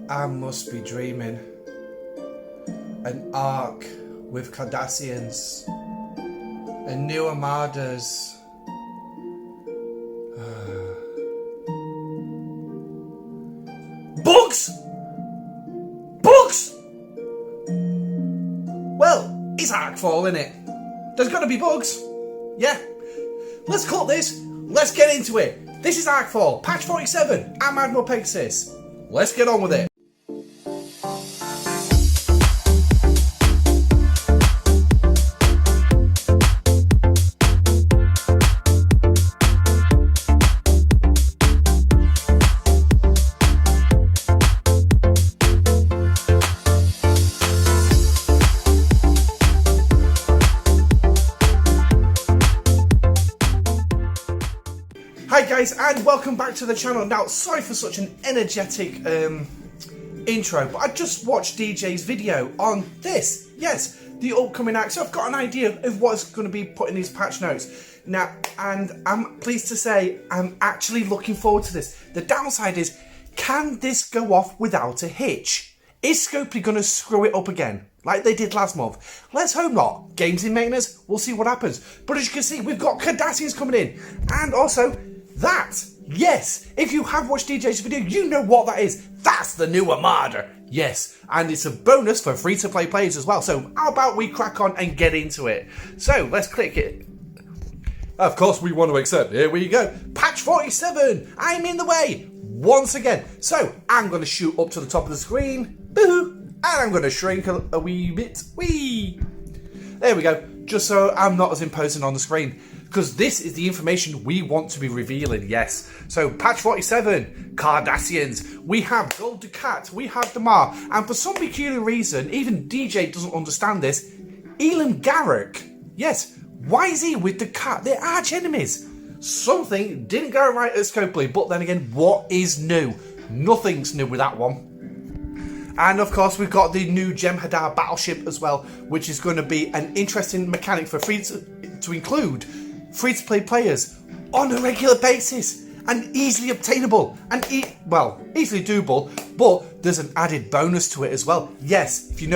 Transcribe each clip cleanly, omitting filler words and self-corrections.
I must be dreaming. An ark with Cardassians and new armadas. Bugs! Bugs! Well, it's Arkfall, innit? There's gotta be bugs. Yeah. Let's cut this. Let's get into it. This is Arkfall, patch 47. I'm Admiral Pegasus. Let's get on with it. Hi guys, and welcome back to the channel. Now, sorry for such an energetic intro, but I just watched DJ's video on this. Yes, the upcoming act. So I've got an idea of what's going to be put in these patch notes. Now, and I'm pleased to say I'm actually looking forward to this. The downside is, can this go off without a hitch? Is Scopely going to screw it up again, like they did last month? Let's hope not. Games in maintenance, we'll see what happens. But as you can see, we've got Cardassians coming in. And also, that, yes, if you have watched DJ's video, you know what that is. That's the new Armada. Yes, and it's a bonus for free-to-play players as well. So how about we crack on and get into it? So let's click it. Of course we want to accept. Here we go. Patch 47. I'm in the way once again. So I'm going to shoot up to the top of the screen. Boo! And I'm going to shrink a wee bit. Wee! There we go. Just so I'm not as imposing on the screen. Because this is the information we want to be revealing, yes. So, patch 47, Cardassians. We have Gul Dukat, we have Damar, and for some peculiar reason, even DJ doesn't understand this, Elam Garak. Yes, why is he with Dukat? They're arch enemies. Something didn't go right at Scopely, but then again, what is new? Nothing's new with that one. And of course, we've got the new Jem'Hadar battleship as well, which is going to be an interesting mechanic for free to include free-to-play players on a regular basis and easily obtainable and easily doable, but there's an added bonus to it as well. Yes, if you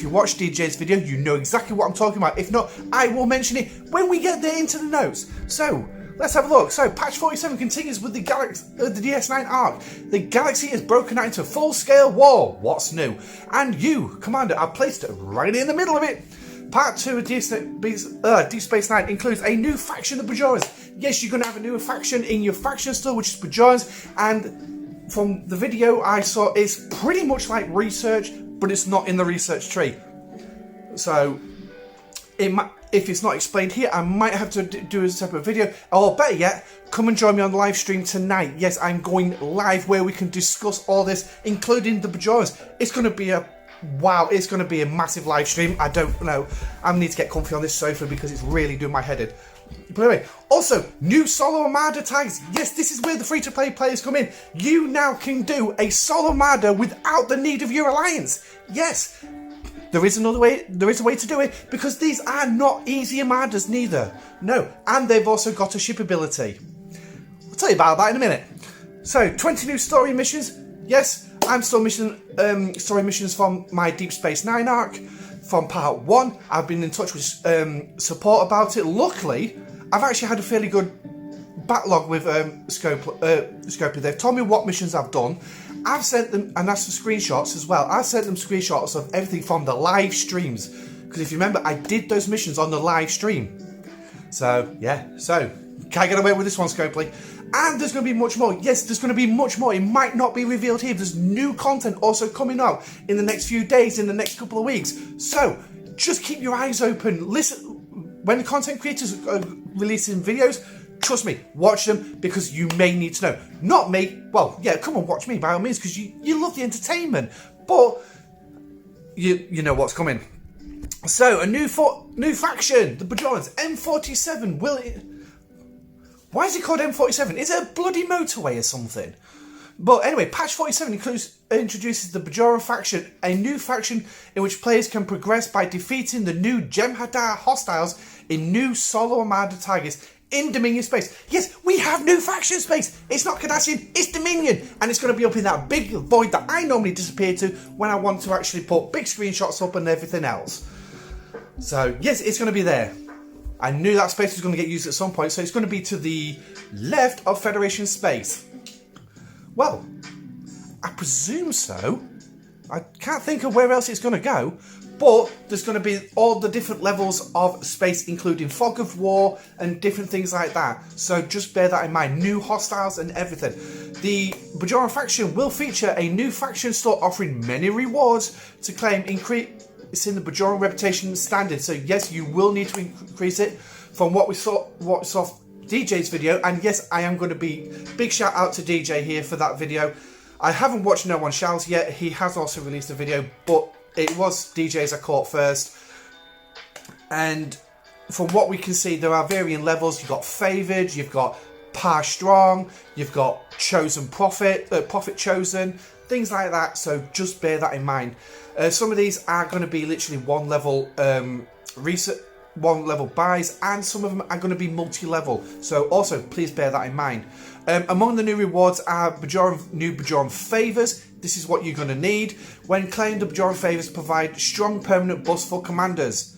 watch DJ's video, you know exactly what I'm talking about. If not, I will mention it when we get there into the notes. So let's have a look. So patch 47 continues with the DS9 arc. The galaxy is broken out into full-scale war. What's new? And you, Commander, I've placed it right in the middle of it. Part 2 of Deep Space Nine includes a new faction of Bajoras. Yes, you're going to have a new faction in your faction store, which is Bajoras. And from the video I saw, it's pretty much like research, but it's not in the research tree. So, if it's not explained here, I might have to do a separate video. Or better yet, come and join me on the live stream tonight. Yes, I'm going live where we can discuss all this, including the Bajoras. It's going to be it's going to be a massive live stream. I don't know. I need to get comfy on this sofa because it's really doing my head in. But anyway, also, new solo Armada tags. Yes, this is where the free-to-play players come in. You now can do a solo Armada without the need of your alliance. Yes, there is another way. There is a way to do it because these are not easy Armadas neither. No, and they've also got a ship ability. I'll tell you about that in a minute. So, 20 new story missions. Yes, I'm still story missions from my Deep Space Nine arc from part 1. I've been in touch with support about it. Luckily, I've actually had a fairly good backlog with Scopely. They've told me what missions I've done. I've sent them, and that's for screenshots as well. I've sent them screenshots of everything from the live streams. Because if you remember, I did those missions on the live stream. So, yeah. So, can't get away with this one, Scopely. And there's going to be much more. Yes, there's going to be much more. It might not be revealed here. There's new content also coming out in the next few days, in the next couple of weeks. So, just keep your eyes open. Listen, when the content creators are releasing videos, trust me, watch them because you may need to know. Not me. Well, yeah, come on, watch me by all means because you love the entertainment. But you know what's coming. So, a new faction, the Bajoras, M47. Why is it called M47? Is it a bloody motorway or something? But anyway, patch 47 introduces the Majora Faction, a new faction in which players can progress by defeating the new Jem'Hadar hostiles in new solo Armada targets in Dominion space. Yes, we have new faction space. It's not Cardassian, it's Dominion. And it's going to be up in that big void that I normally disappear to when I want to actually put big screenshots up and everything else. So, yes, it's going to be there. I knew that space was going to get used at some point, so it's going to be to the left of Federation space. Well, I presume so. I can't think of where else it's going to go, but there's going to be all the different levels of space, including fog of war and different things like that. So just bear that in mind. New hostiles and everything. The Bajira Faction will feature a new faction store offering many rewards to claim it's in the Bajora reputation standard. So yes, you will need to increase it from what we saw DJ's video. And yes, I am going to be big shout out to DJ here for that video. I haven't watched No One Shalls yet. He has also released a video, but it was DJ's I caught first. And from what we can see, there are varying levels. You've got Favoured, you've got Par Strong, you've got Chosen Prophet, Prophet Chosen, things like that. So just bear that in mind. Some of these are going to be literally one level buys, and some of them are going to be multi-level. So also please bear that in mind. Among the new rewards are new Bajoran Favours. This is what you're going to need. When claimed, the Bajoran Favours provide strong permanent buffs for commanders.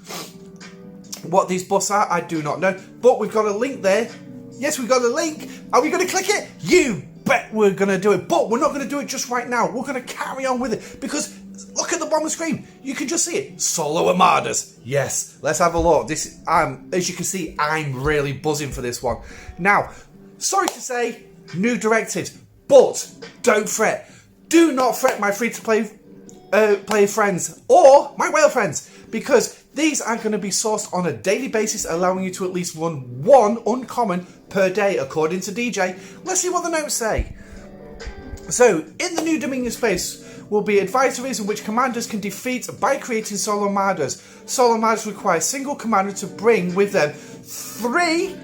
What these buffs are, I do not know. But we've got a link there. Yes, we've got a link. Are we going to click it? You bet we're going to do it. But we're not going to do it just right now. We're going to carry on with it. Because look at the bottom of the screen. You can just see it. Solo Armadas. Yes, let's have a look. This, as you can see, I'm really buzzing for this one. Now, sorry to say, new directives, but don't fret. Do not fret, my free-to-play player friends or my whale friends, because these are going to be sourced on a daily basis, allowing you to at least run one uncommon per day, according to DJ. Let's see what the notes say. So, in the new Dominion space will be advisories in which commanders can defeat by creating solo armadas. Solo armadas require a single commander to bring with them three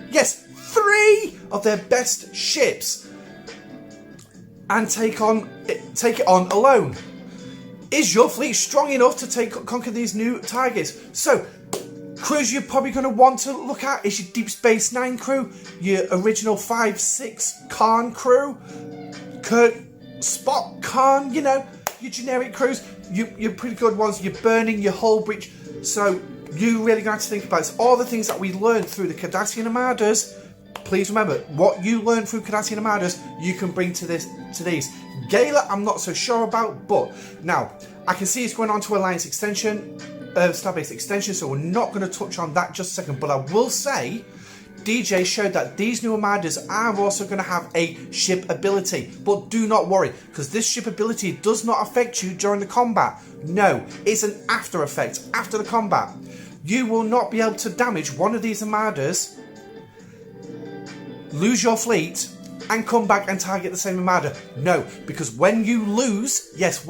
of their best ships and take it on alone. Is your fleet strong enough to conquer these new targets? So, crews you're probably going to want to look at is your Deep Space Nine crew, your original 5-6 Khan crew, Spock Khan, you know, your generic crews, your pretty good ones, your Burning, your Hull Breach. So, you really got to think about this. All the things that we learned through the Cardassian Armadas. Please remember, what you learned through Cardassian Armadas, you can bring to these. Gala, I'm not so sure about, but now, I can see it's going on to Alliance extension, Starbase extension, so we're not going to touch on that just a second, but I will say, DJ showed that these new Armadas are also going to have a ship ability, but do not worry, because this ship ability does not affect you during the combat. No, it's an after effect, after the combat. You will not be able to damage one of these Armadas, lose your fleet, and come back and target the same Armada. No, because when you lose, that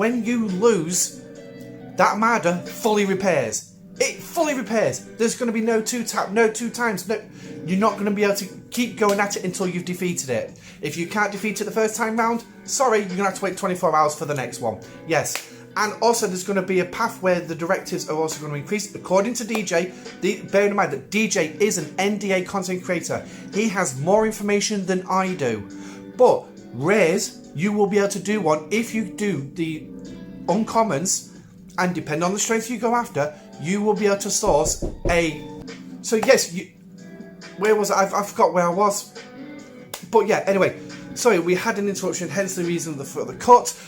Armada fully repairs. It fully repairs. There's going to be no two-tap, no two times. No, you're not going to be able to keep going at it until you've defeated it. If you can't defeat it the first time round, sorry, you're going to have to wait 24 hours for the next one. Yes. And also there's going to be a path where the directives are also going to increase. According to DJ, bearing in mind that DJ is an NDA content creator. He has more information than I do. But rares, you will be able to do one if you do the uncommons, and depending on the strength you go after, you will be able to source a... So yes, where was I? I forgot where I was. But yeah, anyway. Sorry, we had an interruption, hence the reason for the cut.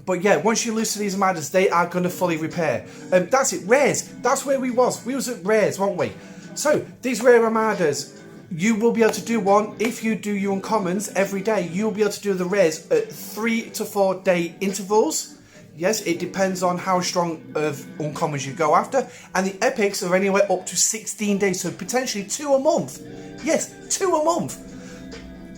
But yeah, once you lose to these Armadas, they are going to fully repair. That's it, rares. That's where we was. We was at rares, weren't we? So, these rare Armadas, you will be able to do one. If you do your uncommons every day, you will be able to do the rares at 3 to 4 day intervals. Yes, it depends on how strong of uncommons you go after. And the epics are anywhere up to 16 days, so potentially 2 a month. Yes, 2 a month.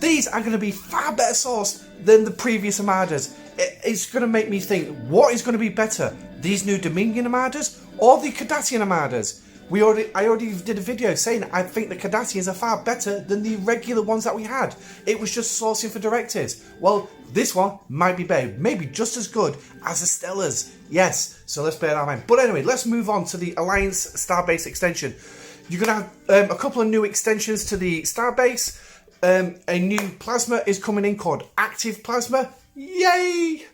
These are going to be far better sourced than the previous Armadas. It's going to make me think, what is going to be better? These new Dominion Armadas or the Cardassian Armadas? I already did a video saying I think the Cardassians are far better than the regular ones that we had. It was just sourcing for directives. Well, this one might be better, maybe just as good as the Stellars. Yes, so let's bear that in mind. But anyway, let's move on to the Alliance Starbase extension. You're going to have a couple of new extensions to the starbase. A new plasma is coming in called Active Plasma. Yay!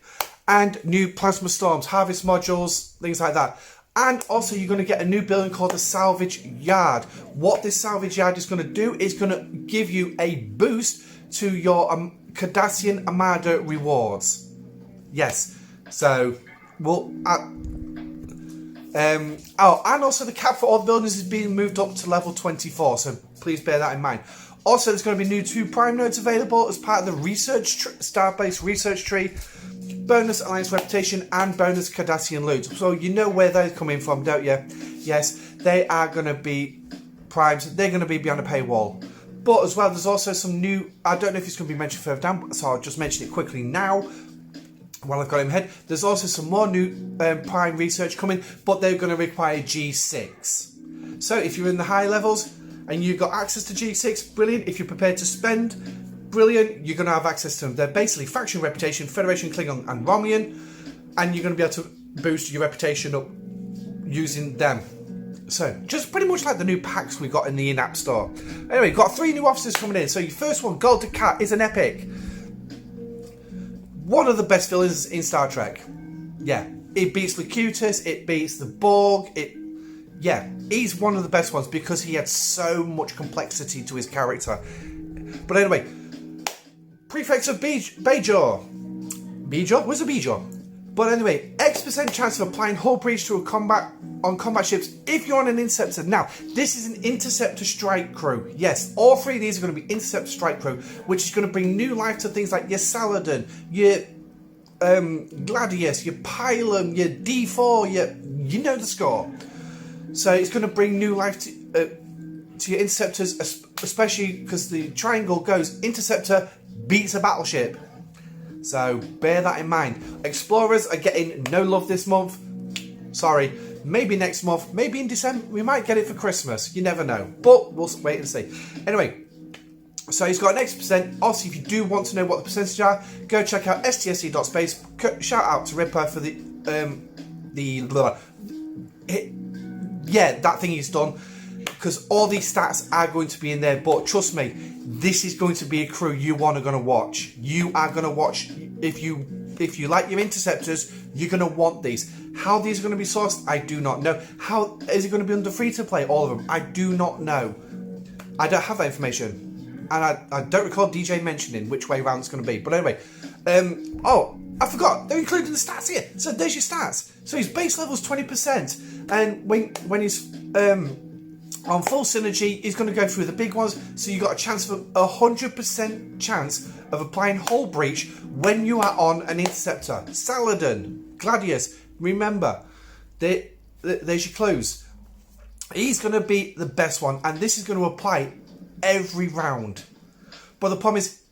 And new plasma storms, harvest modules, things like that. And also you're going to get a new building called the Salvage Yard. What this Salvage Yard is going to do is going to give you a boost to your Cardassian Armada rewards. Yes. So, well, and also the cap for all the buildings is being moved up to level 24, so please bear that in mind. Also, there's going to be new 2 prime nodes available as part of the research starbase research tree, bonus Alliance reputation, and bonus Cardassian loot. So you know where they're coming from, don't you? Yes, they are going to be primes. They're going to be behind a paywall. But as well, there's also some new, I don't know if it's going to be mentioned further down, so I'll just mention it quickly now. While I've got him ahead, there's also some more new prime research coming, but they're going to require G6. So if you're in the high levels and you've got access to G6, brilliant. If you're prepared to spend, brilliant. You're going to have access to them. They're basically faction reputation, Federation, Klingon, and Romulan, and you're going to be able to boost your reputation up using them. So, just pretty much like the new packs we got in the in-app store. Anyway, got 3 new officers coming in. So your first one, Gul Dukat, is an epic. One of the best villains in Star Trek. Yeah, it beats Locutus, it beats the Borg, yeah, he's one of the best ones because he had so much complexity to his character. But anyway, Prefects of Bajor. Bajor? Where's a Bajor? But anyway, X% chance of applying hull breach to on combat ships if you're on an Interceptor. Now, this is an Interceptor strike crew. Yes, all 3 of these are going to be Interceptor strike crew, which is going to bring new life to things like your Saladin, your Gladius, your Pylum, your D4, you know the score. So it's going to bring new life to your Interceptors, especially because the triangle goes Interceptor beats a battleship. So bear that in mind. Explorers are getting no love this month. Sorry. Maybe next month. Maybe in December. We might get it for Christmas. You never know. But we'll wait and see. Anyway. So he's got an X%. Also, if you do want to know what the percentage are, go check out stsc.space. Shout out to Ripper for yeah, that thing he's done. Because all these stats are going to be in there. But trust me, this is going to be a crew you are going to watch. You are going to watch. If you like your Interceptors, you're going to want these. How these are going to be sourced, I do not know. How is it going to be under free to play? All of them, I do not know. I don't have that information, and I don't recall DJ mentioning which way round it's going to be. But anyway, oh, I forgot. They're including the stats here. So there's your stats. So his base level is 20%, and when he's on full synergy, he's going to go through the big ones. So you've got a chance of 100% chance of applying hull breach when you are on an Interceptor. Saladin, Gladius, remember, there's your clues. He's going to be the best one, and this is going to apply every round. But the problem is,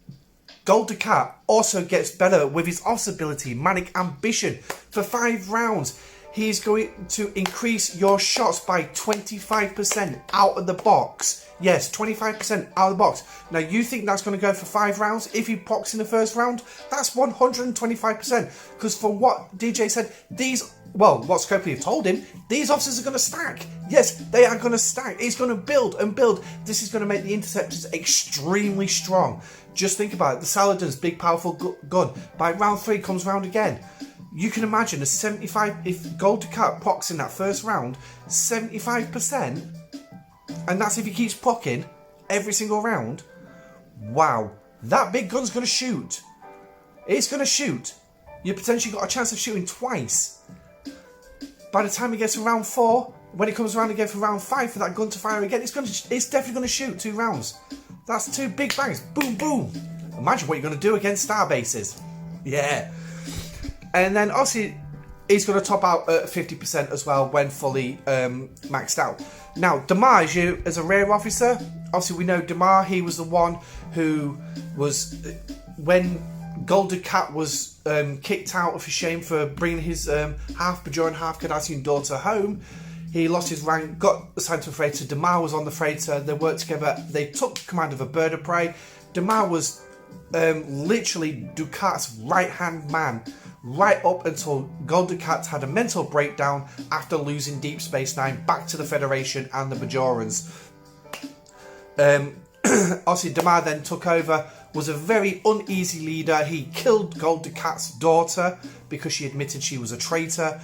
Gul Dukat also gets better with his officer ability, Manic Ambition. For 5 rounds, he's going to increase your shots by 25% out of the box. Yes, 25% out of the box. Now, you think that's going to go for 5 rounds? If he procs in the first round, that's 125%. Because for what DJ said, what Scopely told him, these officers are going to stack. Yes, they are going to stack. He's going to build and build. This is going to make the Interceptors extremely strong. Just think about it. The Saladin's big, powerful gun. By round 3 comes round again. You can imagine a 75, if Gul Dukat procs in that first round, 75%, and that's if he keeps procking every single round. Wow, that big gun's going to shoot. It's going to shoot. You potentially got a chance of shooting twice. By the time he gets to round 4, when it comes around again for round 5 for that gun to fire again, it's definitely going to shoot 2 rounds. That's 2 big bangs. Boom, boom. Imagine what you're going to do against star bases. Yeah. And then obviously he's going to top out at 50% as well when fully maxed out. Now, Damar is a rare officer. Obviously we know Damar, he was the one who was, when Gul Dukat was kicked out of his shame for bringing his half Bajoran, half Cardassian daughter home, he lost his rank, got assigned to a freighter. Damar was on the freighter, they worked together, they took command of a bird of prey. Damar was literally Dukat's right-hand man right up until Golden Cat had a mental breakdown after losing Deep Space Nine back to the Federation and the Bajorans. Obviously, Damar then took over, was a very uneasy leader. He killed Golden Cat's daughter because she admitted she was a traitor.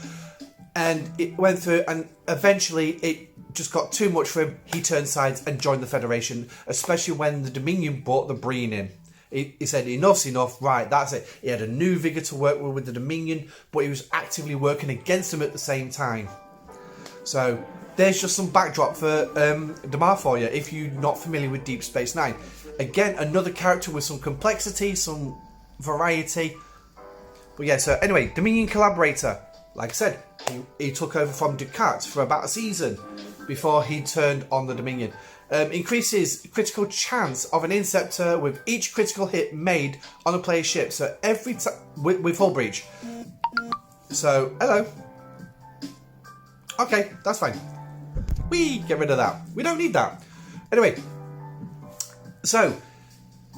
And it went through, and eventually it just got too much for him. He turned sides and joined the Federation, especially when the Dominion brought the Breen in. He said, enough's enough, right, that's it. He had a new vigour to work with the Dominion, but he was actively working against them at the same time. So there's just some backdrop for Damar for you, if you're not familiar with Deep Space Nine. Again, another character with some complexity, some variety. But yeah, so anyway, Dominion Collaborator. Like I said, he took over from Ducat for about a season before he turned on the Dominion. Increases critical chance of an Interceptor with each critical hit made on a player's ship. So every time with hull breach. So hello. Okay, that's fine. We get rid of that. We don't need that. Anyway, so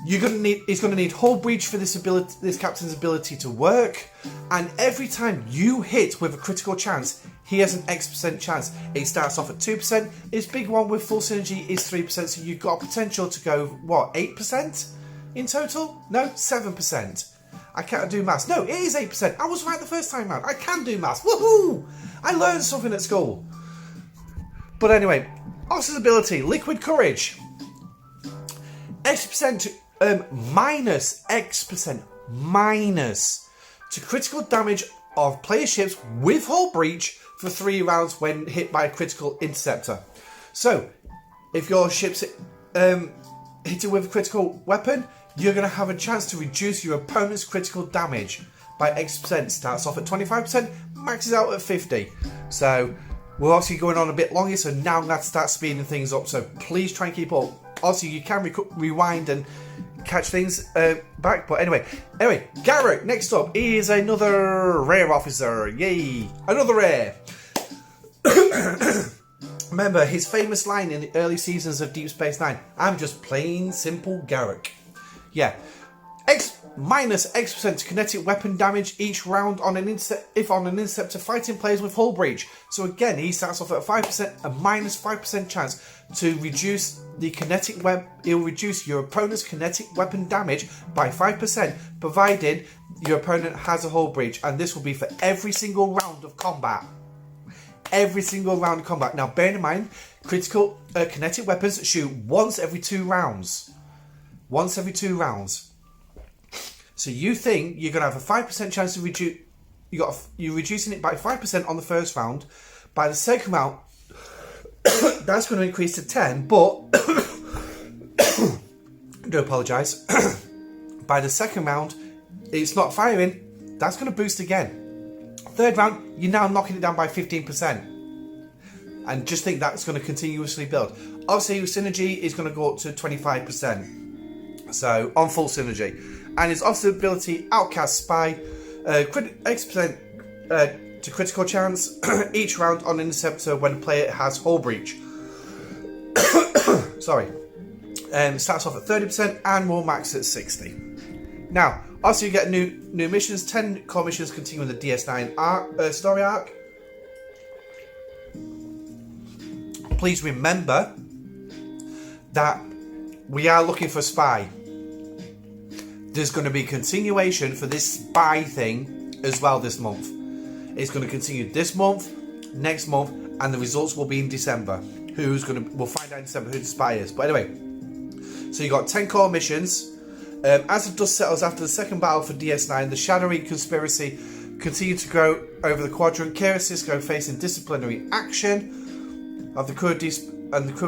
he's going to need hull breach for this captain's ability to work, and every time you hit with a critical chance, he has an X% chance. It starts off at 2%. His big one with full synergy is 3%, so you've got potential to go, what, 8% in total? No, 7%. I can't do maths. No, it is 8%. I was right the first time round. I can do maths. Woohoo! I learned something at school. But anyway, Officer's ability, Liquid Courage. X% minus X% minus to critical damage of player ships with hull breach for 3 rounds when hit by a critical interceptor. So, if your ship's hit it with a critical weapon, you're going to have a chance to reduce your opponent's critical damage by X%. Starts off at 25%, maxes out at 50%. So, we're obviously going on a bit longer, so now I'm going to have to start speeding things up. So, please try and keep up. Also, you can rewind and catch things back. But anyway, Garrett, next up, is another rare officer. Yay! Another rare. Remember his famous line in the early seasons of Deep Space Nine, I'm just plain simple Garrett. Yeah. Minus X% to kinetic weapon damage each round on an interceptor fighting players with hull breach. So again, he starts off at 5%, a minus 5% chance to reduce the kinetic he'll reduce your opponent's kinetic weapon damage by 5%, provided your opponent has a hull breach, and this will be for every single round of combat. Every single round of combat. Now, bear in mind, critical kinetic weapons shoot once every 2 rounds. Once every 2 rounds. So you think you're going to have a 5% chance to reduce. You're reducing it by 5% on the first round. By the second round, that's going to increase to 10. But I do apologise. By the second round, it's not firing. That's going to boost again. Third round, you're now knocking it down by 15%. And just think that's going to continuously build. Obviously, synergy is going to go up to 25%. So on full synergy. And his officer ability, Outcast Spy, X% to critical chance each round on Interceptor when a player has hull breach. Sorry. Starts off at 30% and will max at 60%. Now, also you get new missions. 10 core missions continuing the DS9 story arc. Please remember that we are looking for Spy. There's going to be continuation for this spy thing as well this month. It's going to continue this month, next month, and the results will be in December. We'll find out in December who the spy is. But anyway, so you got 10 core missions. As the dust settles after the second battle for DS9, the shadowy conspiracy continued to grow over the quadrant. Kira Sisko facing disciplinary action of the crew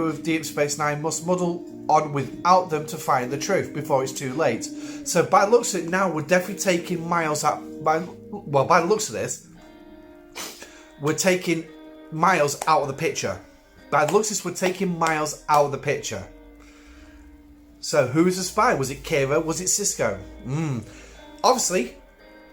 of Deep Space Nine must muddle on without them to find the truth before it's too late. So by the looks of it now, we're definitely taking Miles out. By the looks of this, we're taking Miles out of the picture. By the looks of this, we're taking Miles out of the picture. So who is the spy? Was it Kira? Was it Sisko? Obviously,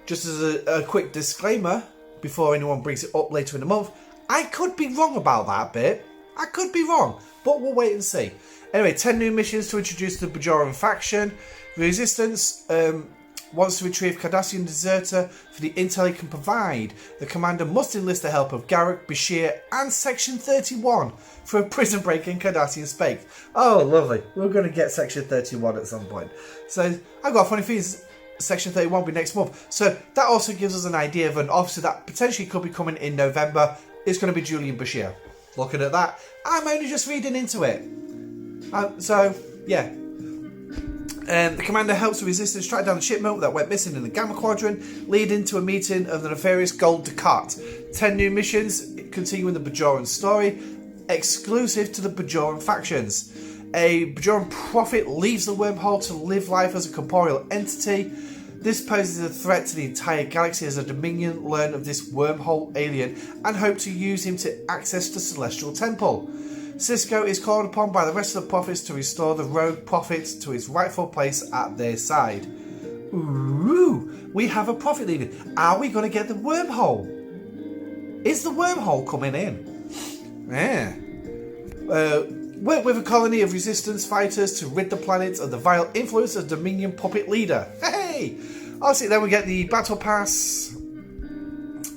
just as a quick disclaimer before anyone brings it up later in the month, I could be wrong about that bit. I could be wrong, but we'll wait and see. Anyway, 10 new missions to introduce the Bajira Faction. Resistance wants to retrieve Cardassian deserter for the intel he can provide. The commander must enlist the help of Garrick, Bashir and Section 31 for a prison break in Cardassian space. Oh, lovely. We're going to get Section 31 at some point. So, I've got a funny feeling Section 31 will be next month. So, that also gives us an idea of an officer that potentially could be coming in November. It's going to be Julian Bashir. Looking at that, I'm only just reading into it. So, yeah. The commander helps the resistance track down the shipment that went missing in the Gamma Quadrant, leading to a meeting of the nefarious Gold Descartes. 10 new missions continuing the Bajoran story, exclusive to the Bajira factions. A Bajoran prophet leaves the wormhole to live life as a corporeal entity. This poses a threat to the entire galaxy as a Dominion learn of this wormhole alien and hope to use him to access the Celestial Temple. Cisco is called upon by the rest of the prophets to restore the rogue prophet to his rightful place at their side. Ooh, we have a prophet leading. Are we going to get the wormhole? Is the wormhole coming in? Yeah. Work with a colony of resistance fighters to rid the planet of the vile influence of Dominion puppet leader. Hey! Obviously, then we get the battle pass.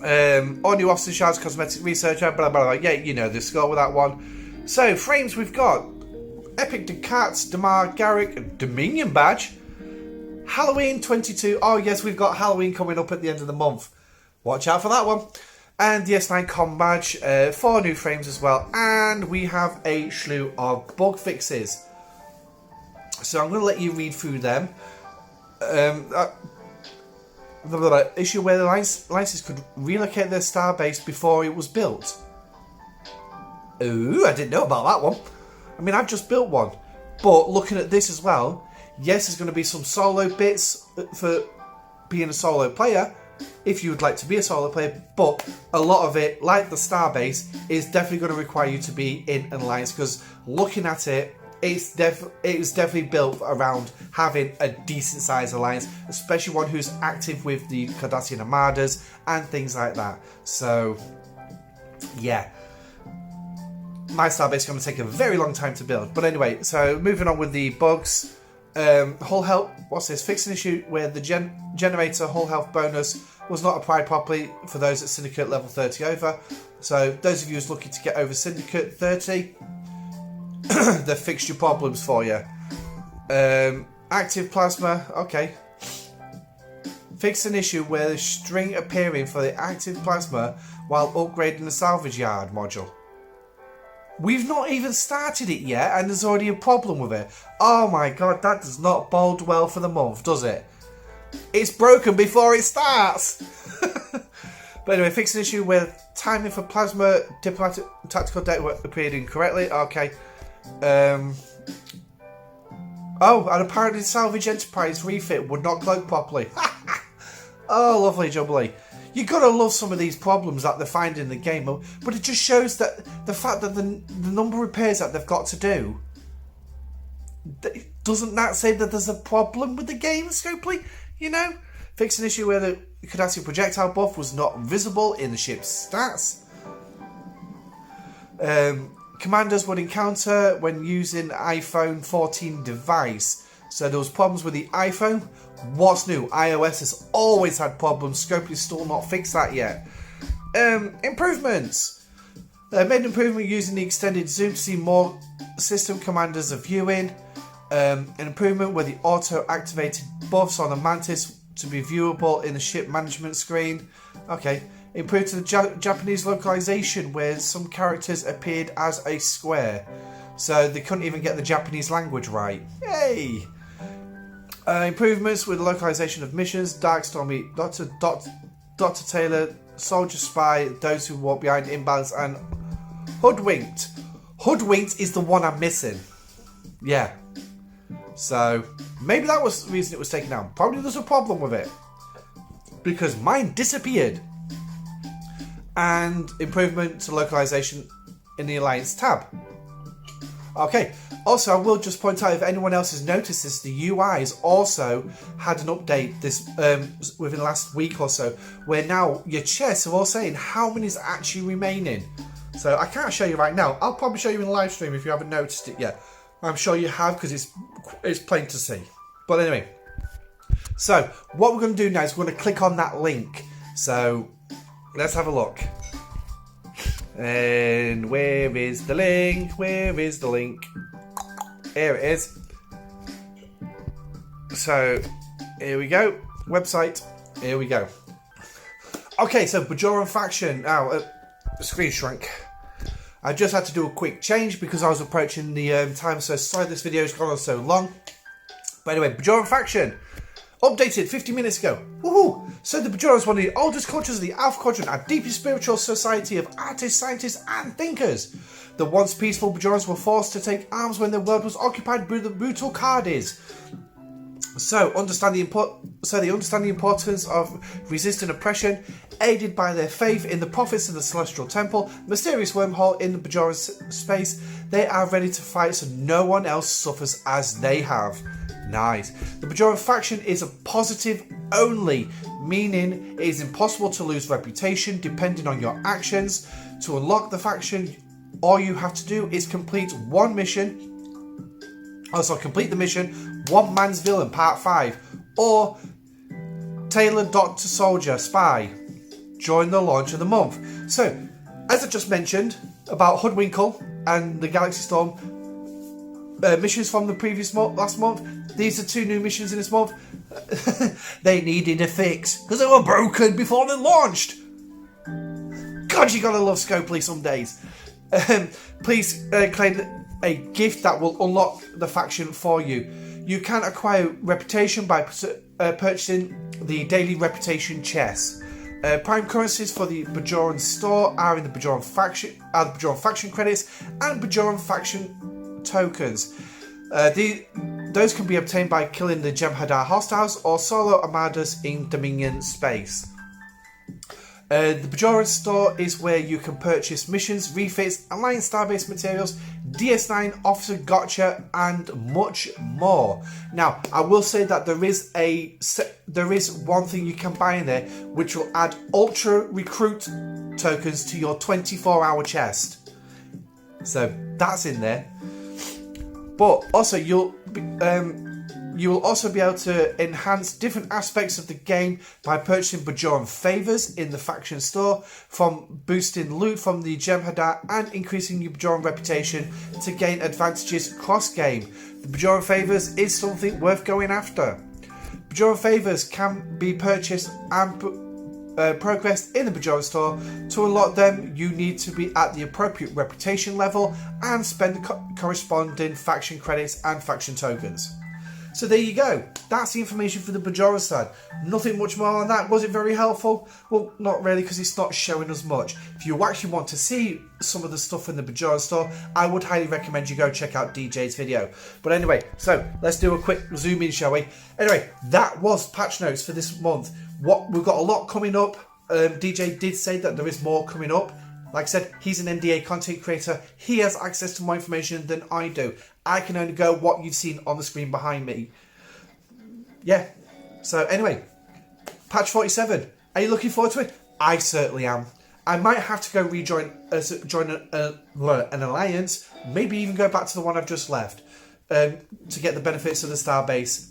All new officer shards, cosmetic researcher, blah blah blah. Yeah, you know the score with that one. So, frames we've got Epic Descartes, Damar, Garrick, Dominion badge, Halloween 22. Oh, yes, we've got Halloween coming up at the end of the month. Watch out for that one. And the S9 Com badge, 4 new frames as well. And we have a slew of bug fixes. So, I'm going to let you read through them. Issue where the Alliances could relocate their starbase before it was built. Ooh, I didn't know about that one. I mean, I've just built one. But looking at this as well, yes, there's going to be some solo bits for being a solo player, if you would like to be a solo player, but a lot of it, like the starbase, is definitely going to require you to be in an alliance, because looking at it, it's definitely built around having a decent sized alliance, especially one who's active with the Cardassian armadas and things like that. So, yeah. My starbase is going to take a very long time to build. But anyway, so moving on with the bugs. Hull health, what's this? Fix an issue where the generator hull health bonus was not applied properly for those at Syndicate level 30 over. So those of you who's looking to get over Syndicate 30, they've fixed your problems for you. Active plasma, okay. Fix an issue where the string appearing for the active plasma while upgrading the salvage yard module. We've not even started it yet and there's already a problem with it. Oh my god, that does not bode well for the month, does it? It's broken before it starts. But anyway, fix an issue where timing for plasma diplomatic tactical data appeared incorrectly. Okay. Oh, and apparently Salvage Enterprise refit would not cloak properly. Oh, lovely jubbly. You gotta love some of these problems that they find in the game, but it just shows that the fact that the number of repairs that they've got to do, doesn't that say that there's a problem with the game, Scopely? You know? Fix an issue where the Cardassian projectile buff was not visible in the ship's stats. Commanders would encounter when using iPhone 14 device. So there was problems with the iPhone. What's new? iOS has always had problems. Scopely's still not fixed that yet. Improvements. Made an improvement using the extended zoom to see more system commanders are viewing. An improvement where the auto-activated buffs on the Mantis to be viewable in the ship management screen. Okay. Improved to the Japanese localization where some characters appeared as a square. So they couldn't even get the Japanese language right. Yay! Improvements with the localization of missions, Darkstormy, Dr. Taylor, Soldier Spy, those who walk behind imbalance, and Hoodwinked. Hoodwinked is the one I'm missing. Yeah. So, maybe that was the reason it was taken down. Probably there's a problem with it. Because mine disappeared. And improvement to localization in the Alliance tab. Okay, also I will just point out, if anyone else has noticed this, the UIs also had an update this within the last week or so, where now your chests are all saying how many is actually remaining. So I can't show you right now. I'll probably show you in the live stream if you haven't noticed it yet. I'm sure you have, because it's plain to see. But anyway, So what we're going to do now is we're going to click on that link. So let's have a look. And where is the link? Where is the link? Here it is. So here we go. Website. Here we go. Okay, so Bajira Faction. Now, the screen shrunk. I just had to do a quick change because I was approaching the time, so sorry this video has gone on so long. But anyway, Bajira Faction. Updated 50 minutes ago. Woohoo! So the Bajira is one of the oldest cultures of the Alpha Quadrant, a deeply spiritual society of artists, scientists and thinkers. The once peaceful Bajiras were forced to take arms when their world was occupied by the brutal Qadis. So they understand the importance of resisting oppression, aided by their faith in the prophets of the Celestial Temple, mysterious wormhole in the Bajira space. They are ready to fight so no one else suffers as they have. Nice. The Bajira Faction is a positive only, meaning it is impossible to lose reputation depending on your actions. To unlock the faction, all you have to do is complete one mission. Also, complete the mission, One Man's Villain Part 5, or Tailor Dr. Soldier Spy during the launch of the month. So, as I just mentioned about Hoodwinkle and the Galaxy Storm missions from the previous last month, these are 2 new missions in this month. They needed a fix because they were broken before they launched. God, you gotta love Scopely some days. Please claim a gift that will unlock the faction for you. You can acquire reputation by purchasing the daily reputation chest. Prime currencies for the Bajoran store are in the Bajoran faction credits and Bajoran faction tokens. Those can be obtained by killing the Jem'Hadar hostiles or solo armadas in Dominion space. The Bajoran store is where you can purchase missions, refits, Alliance Starbase materials, DS9, Officer Gotcha, and much more. Now, I will say that there is one thing you can buy in there, which will add Ultra Recruit tokens to your 24-hour chest. So that's in there. But also, you will also be able to enhance different aspects of the game by purchasing Bajoran favors in the faction store, from boosting loot from the Jem'Hadar and increasing your Bajoran reputation to gain advantages cross-game. The Bajoran favors is something worth going after. Bajoran favors can be purchased and progressed in the Bajira store. To unlock them, you need to be at the appropriate reputation level and spend the corresponding faction credits and faction tokens. So there you go. That's the information for the Bajira side. Nothing much more on that. Was it very helpful? Well, not really, because it's not showing us much. If you actually want to see some of the stuff in the Bajira store, I would highly recommend you go check out DJ's video. But anyway, so let's do a quick zoom in, shall we? Anyway, that was patch notes for this month. We've got a lot coming up. DJ did say that there is more coming up. Like I said, he's an NDA content creator. He has access to more information than I do. I can only go what you've seen on the screen behind me. Yeah. So anyway, patch 47. Are you looking forward to it? I certainly am. I might have to go join an alliance. Maybe even go back to the one I've just left to get the benefits of the Starbase.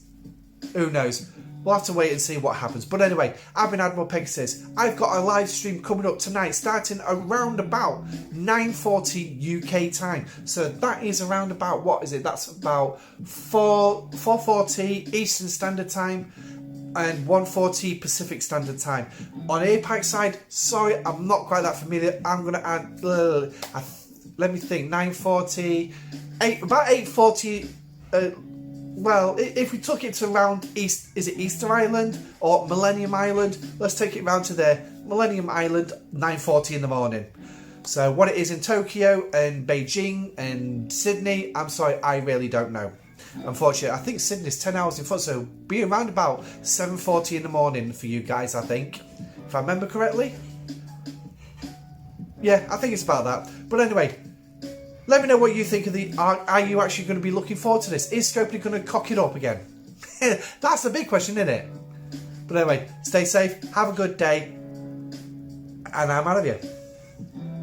Who knows? We'll have to wait and see what happens. But anyway, I've been Admiral Pegasus. I've got a live stream coming up tonight, starting around about 9:40 UK time. So that is around about, what is it? That's about 4:40 Eastern Standard Time and 1:40 Pacific Standard Time. On APAC side, sorry, I'm not quite that familiar. I'm going to add, let me think, 9:40, about 8:40. Well, if we took it to around East, is it Easter Island or Millennium Island? Let's take it round to there. Millennium Island, 9:40 in the morning. So what it is in Tokyo and Beijing and Sydney, I'm sorry, I really don't know. Unfortunately, I think Sydney's 10 hours in front, so be around about 7:40 in the morning for you guys, I think. If I remember correctly. Yeah, I think it's about that. But anyway, let me know what you think of the... Are you actually going to be looking forward to this? Is Scopely going to cock it up again? That's the big question, isn't it? But anyway, stay safe, have a good day, and I'm out of here.